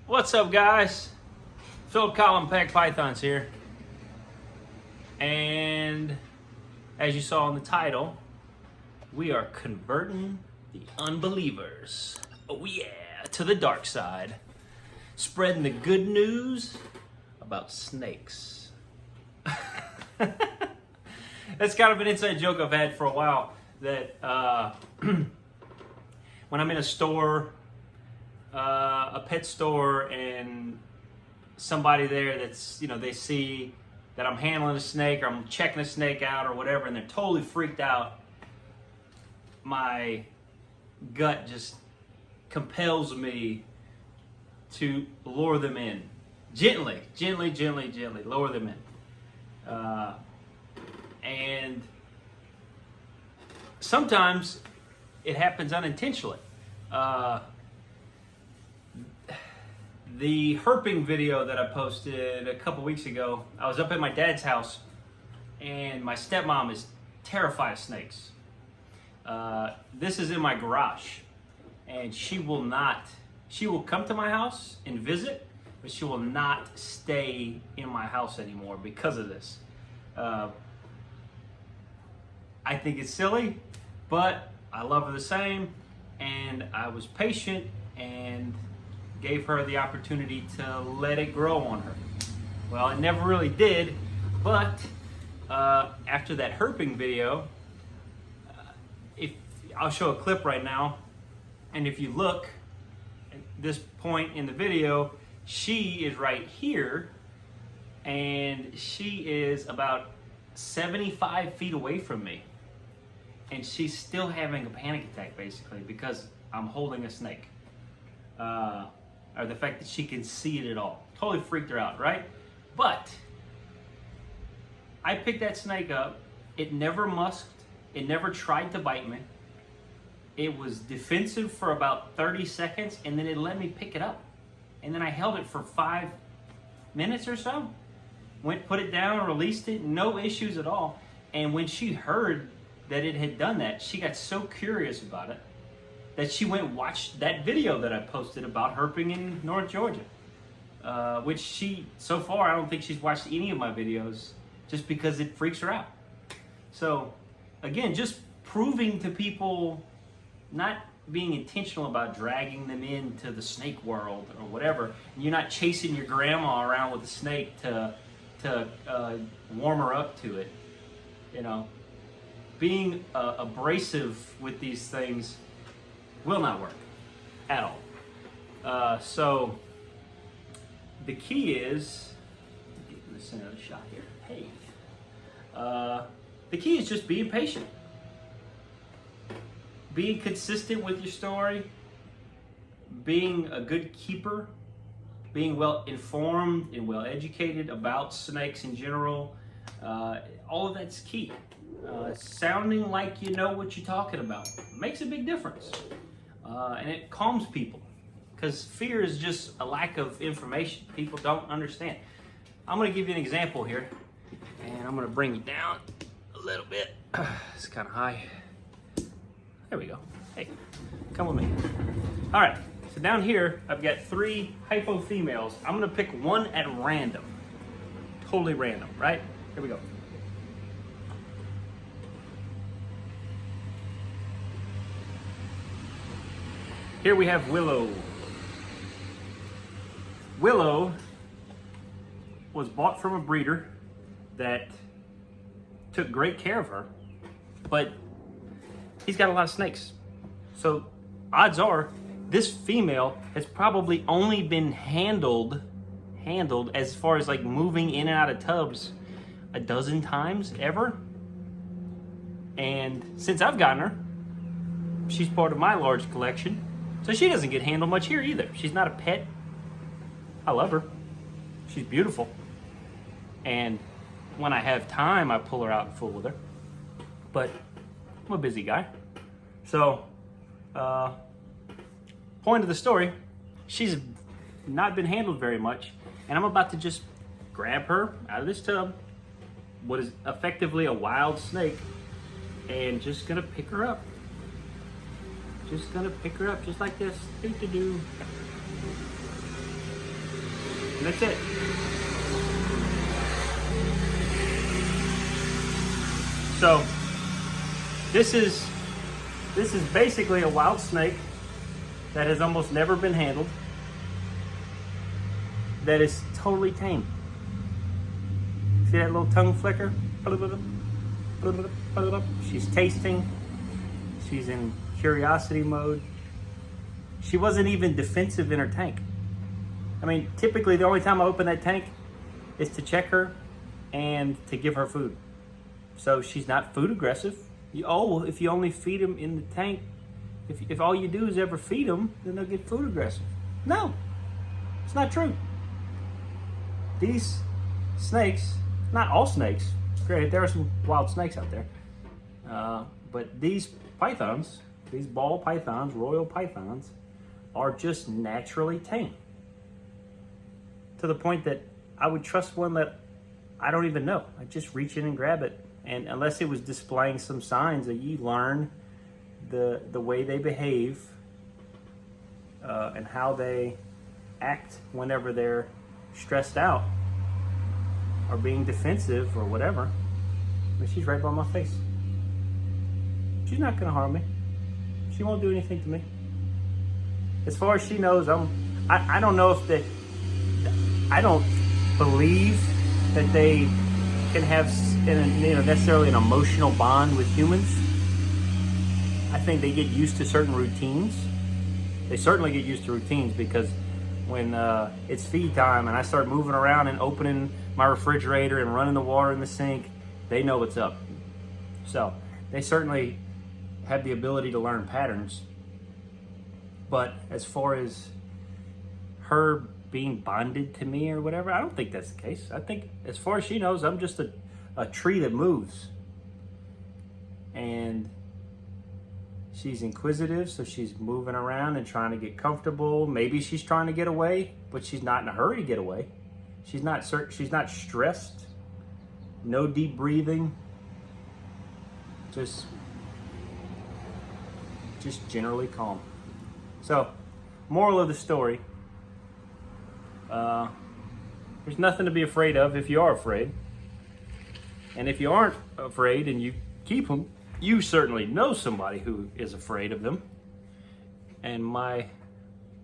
What's up, guys? Phil Column Pack Pythons here. And as you saw in the title, we are converting the unbelievers, oh yeah, to the dark side. Spreading the good news about snakes. That's kind of an inside joke I've had for a while, that when I'm in a store, a pet store, and somebody there that's, they see that I'm handling a snake or I'm checking a snake out or whatever, and they're totally freaked out, my gut just compels me to lure them in. Gently lure them in. And sometimes it happens unintentionally. The herping video that I posted a couple weeks ago, I was up at my dad's house, and my stepmom is terrified of snakes. This is in my garage, and she will come to my house and visit, but she will not stay in my house anymore because of this. I think it's silly, but I love her the same, and I was patient and gave her the opportunity to let it grow on her. Well, it never really did, but after that herping video, I'll show a clip right now, and if you look at this point in the video, she is right here, and she is about 75 feet away from me, and she's still having a panic attack, basically, because I'm holding a snake. Or the fact that she can see it at all. Totally freaked her out, right? But I picked that snake up. It never musked. It never tried to bite me. It was defensive for about 30 seconds, and then it let me pick it up. And then I held it for 5 minutes or so. Put it down, released it, no issues at all. And when she heard that it had done that, she got so curious about it that she went and watched that video that I posted about herping in North Georgia. Which so far, I don't think she's watched any of my videos just because it freaks her out. So, again, just proving to people, not being intentional about dragging them into the snake world or whatever. You're not chasing your grandma around with a snake to warm her up to it. Being abrasive with these things will not work at all. So the key is, give this another shot here. Hey, the key is just being patient, being consistent with your story, being a good keeper, being well informed and well educated about snakes in general. All of that's key. Sounding like you know what you're talking about makes a big difference. And it calms people, because fear is just a lack of information. People don't understand. I'm going to give you an example here, and I'm going to bring you down a little bit. It's kind of high. There we go. Hey, come with me. All right, so down here, I've got 3 hypo females. I'm going to pick one at random. Totally random, right? Here we go. Here we have Willow. Willow was bought from a breeder that took great care of her, but he's got a lot of snakes. So odds are this female has probably only been handled as far as like moving in and out of tubs a dozen times ever. And since I've gotten her, she's part of my large collection. So she doesn't get handled much here either. She's not a pet. I love her. She's beautiful. And when I have time, I pull her out and fool with her. But I'm a busy guy. So, point of the story, she's not been handled very much. And I'm about to just grab her out of this tub, what is effectively a wild snake, and just gonna pick her up. Just gonna pick her up just like this. Do-do-do. And that's it. So this is basically a wild snake that has almost never been handled, that is totally tame. See that little tongue flicker? She's tasting. She's in curiosity mode. She wasn't even defensive in her tank. I mean, typically the only time I open that tank is to check her and to give her food. So she's not food aggressive. If you only feed them in the tank, if all you do is ever feed them, then they'll get food aggressive. No, it's not true. These snakes, not all snakes, granted there are some wild snakes out there, but these pythons, these ball pythons, royal pythons, are just naturally tame. To the point that I would trust one that I don't even know. I just reach in and grab it. And unless it was displaying some signs that you learn the way they behave and how they act whenever they're stressed out or being defensive or whatever. But she's right by my face. She's not gonna harm me. She won't do anything to me. As far as she knows, I don't know if I don't believe that they can have necessarily an emotional bond with humans. I think they get used to certain routines. They certainly get used to routines because when it's feed time and I start moving around and opening my refrigerator and running the water in the sink, they know what's up. So they certainly have the ability to learn patterns. But as far as her being bonded to me or whatever, I don't think that's the case. I think as far as she knows, I'm just a tree that moves. And she's inquisitive, so she's moving around and trying to get comfortable. Maybe she's trying to get away, but she's not in a hurry to get away. She's not stressed. No deep breathing. Just generally calm. So, moral of the story, there's nothing to be afraid of if you are afraid. And if you aren't afraid and you keep them, you certainly know somebody who is afraid of them. And my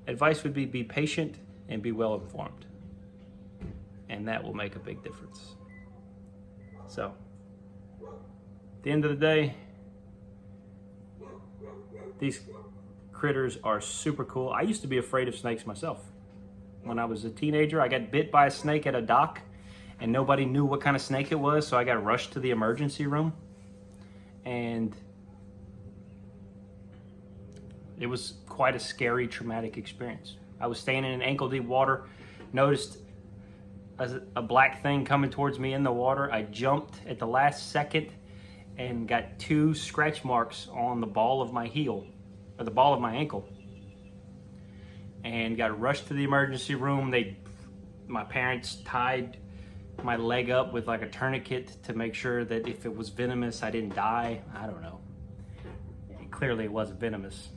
advice would be patient and be well informed. And that will make a big difference. So, at the end of the day, these critters are super cool. I used to be afraid of snakes myself. When I was a teenager, I got bit by a snake at a dock and nobody knew what kind of snake it was, so I got rushed to the emergency room. And it was quite a scary, traumatic experience. I was standing in ankle-deep water, noticed a black thing coming towards me in the water. I jumped at the last second and got 2 scratch marks on the ball of my heel, or the ball of my ankle, and got rushed to the emergency room. My parents tied my leg up with like a tourniquet to make sure that if it was venomous, I didn't die. I don't know. Clearly it wasn't venomous.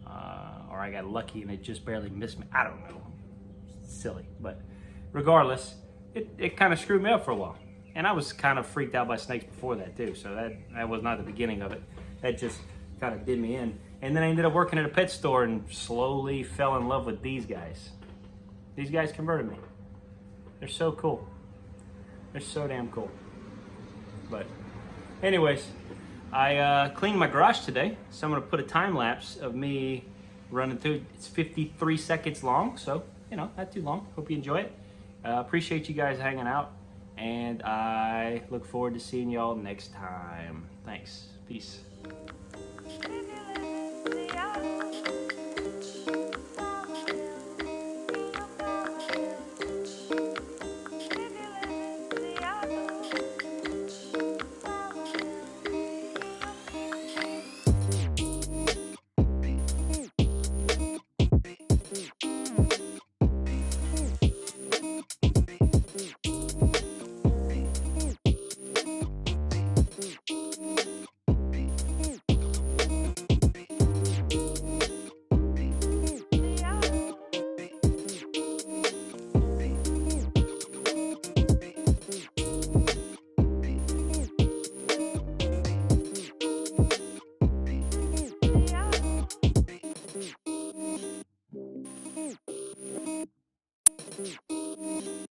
Or I got lucky and it just barely missed me. I don't know. Silly. But regardless, it kind of screwed me up for a while. And I was kind of freaked out by snakes before that too. So that was not the beginning of it. That just kind of did me in. And then I ended up working at a pet store and slowly fell in love with these guys. These guys converted me. They're so cool. They're so damn cool. But anyways, I cleaned my garage today. So I'm going to put a time lapse of me running through. It's 53 seconds long. So, not too long. Hope you enjoy it. Appreciate you guys hanging out. And I look forward to seeing y'all next time. Thanks. Peace.